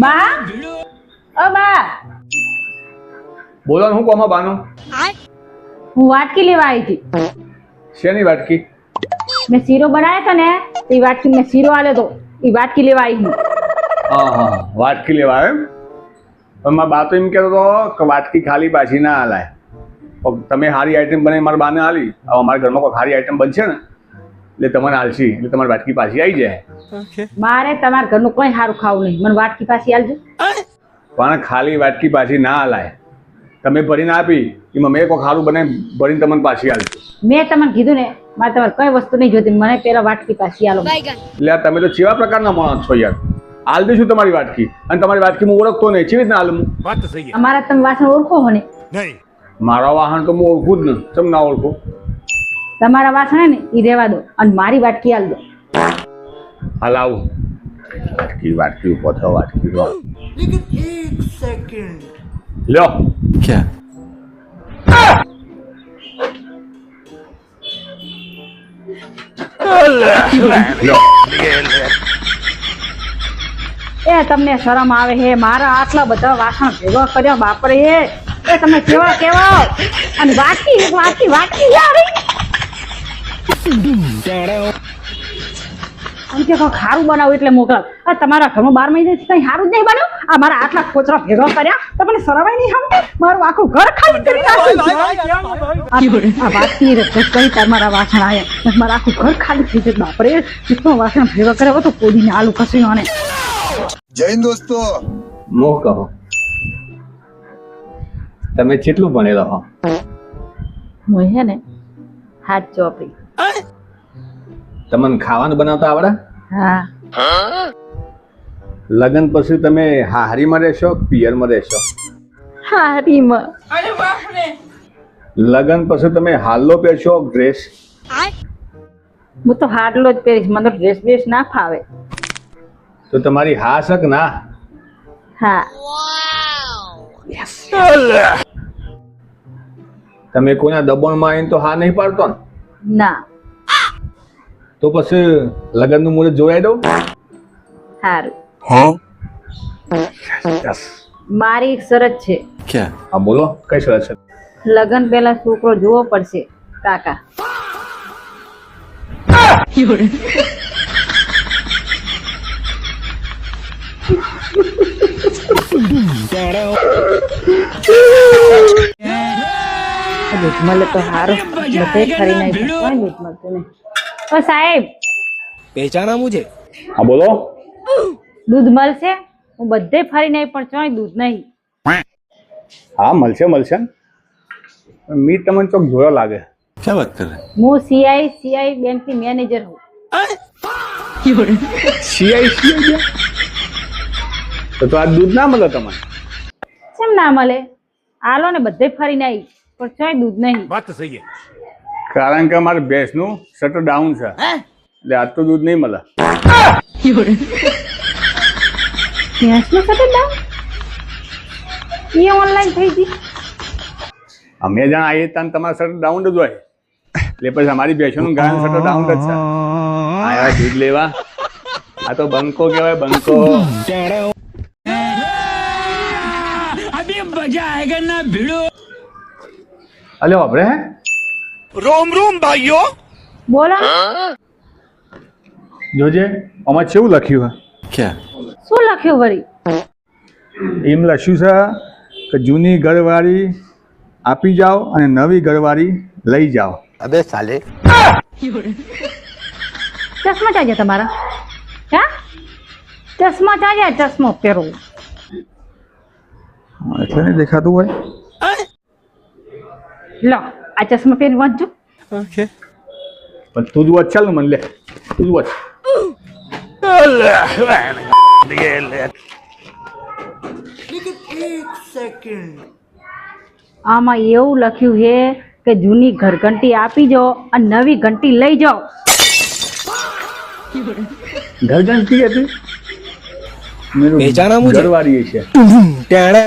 બા ઓ બા બોલો હું કોમાં બાનો હું વાટકી લેવા આવી હતી. શેની વાટકી? મેં શીરો બનાવ્યો હતો ને એ વાટકી મેં શીરો આલ્યો તો એ વાટકી લેવા આવી હું. હા વાટકી લેવા એમ. પણ મારા બા તો એમ કહેતો હતો કે વાટકી ખાલી પાછી ના હાલાય. તમે સારી આઈટમ બનાવી મારા બાને હાલી. હવે અમારા ઘરમાં કોઈ સારી આઈટમ બનશે ને એટલે તમને હાલશી એટલે તમારી વાટકી પાછી આવી જાય. મારે તમારા ઘરનું કોઈ સારું ખાવું નહીં, મને વાટકી પાછી આલજો. પણ ખાલી વાટકી પાછી ના હાલાય. તમે ભરીને આપી એમાં મેં કોઈ સારું બનાવી ભરીને તમને પાછી હાલજો. મેં તમને કીધું ને મારે તમારે કઈ વસ્તુ નહીં જોતી, મને પેલા વાટકી પાછી આલો. એટલે આ તમે તો કેવા પ્રકારના માણસ છો યાર. હાલ દઈશું તમારી વાટકી અને તમારી વાટકી હું ઓળખતો નહીં. કેવી રીતના હાલ હું? અમારા તમે વાસણ ઓળખો હો ને? મારા વાહન તો હું ઓળખું જ ને. કેમ ના ઓળખું? તમારા વાસણ હે ને એ રહેવા દો અને મારી વાટકી આલ દો. હાલ આવું. વાટકી ઉભો થયો. વાટકી લો. લ્યો. क्या લ્યો. એ તમને શરમ આવે હે? મારા આટલા બધા વાસણ ભેગા કર્યા બાપરે હે. એ તમે કેવા કેવા અને વાટકી વાટકી વાટકી યાર આમ કે ખારું બનાવું એટલે મોકલાવ. આ તમારા ઘરમાં 12 મહિને કઈ સારું જ નહીં બનાવ. આ મારા આટલા કોચરા ભેગા કર્યા તમને શરમાય નહીં આવે? મારું આખું ઘર ખાલી કરી નાખ્યું. આ વાટકી કઈ તમારા વાસણ આવ્યા મારા આખું ઘર ખાલી થઈ જતું બાપરે. કેટલો વાસણ ભેગા કર્યા તો કોદીને આલુ કશું આને. જય હિન્દ દોસ્તો. મોહ કહો. તમે કેટલું ભણેલા હો? હું હે ને હાથ ચોપડી. તમને ખાવાનું બનાવતા આવડે? હા. લગ્ન પછી તમે હારીમાં રહેશો કે પિયરમાં રહેશો? હારીમાં. લગ્ન પછી તમે હાલો પહેરશો ડ્રેસ? હું તો હાડલો જ પહેરીશ, મને તો ડ્રેસ બેસ ના ફાવે. તો તમારી હા છે કે ના? હા. તમે કોઈના દબાણમાં આવીને તો હા નહીં પાડતો ને? ના. તો પછી લગ્નનું મુહૂર્ત જોડાઈ દઉં? સારું. યસ. મારી એક શરત છે. क्या હા બોલો. કઈ શરત છે? લગ્ન પહેલા છોકરો જોવો પડશે કાકા. દૂધ મળે તો સારું. બધે ફરી નહીં કોઈ દૂધ મળતું નહીં. ઓ સાહેબ, पहचाना मुझे? હા બોલો. દૂધ મળશે? હું બધે ફરી નહીં પણ ચોય દૂધ નહીં. હા મળશે મળશે. મી તમને ચોક જોયો લાગે. क्या बात कर रहे હું સીઆઈ બેંક ની મેનેજર હું. સીઆઈ તો આ દૂધ ના મળે તમને? કેમ ના મળે? આલો ને બધે ફરીને આવી પણ ચોય દૂધ નહીં. કારણ કે અમારે ભેંસનું શટર ડાઉન છે એટલે આજ તો દૂધ નહીં મળે. ભેંસનું શટર ડાઉન? એ ઓનલાઈન થઈ ગઈ. અમે જ્યાં આવીએ ત્યાં તમારા શટર ડાઉન જ હોય એટલે પછી અમારી ભેંસોનું ગાયનું શટર ડાઉન જ છે. આયા દૂધ લેવા. આ તો બંકો કહેવાય, બંકો. અલે આપણે रोम रोम भाइयों બોલો. જોજે આમાં કેવું લખ્યું क्या શું લખ્યું વળી? છે? એમ લખ્યું છે કે જૂની ઘરવાળી આપી જાઓ અને નવી ઘરવાળી લઈ જાઓ. अबे साले ચશ્મા ચાજે તમારા? હા, ચશ્મા ચાજે. ચશ્મો પહેરો. એટલે નહીં દેખાતું હોય. લો આ ચશ્મા પહેરી વાંચજો. ओके પણ તું જ વાંચ. ચાલ ને મને લે. તું જ વાંચ. આમાં એવું લખ્યું છે કે જૂની ઘરઘંટી આપી જાઓ અને નવી ઘંટી લઈ જાઓ. ઘરઘંટી હતી? पहचाना मुझे? ઘરવાળી છે. टेढ़े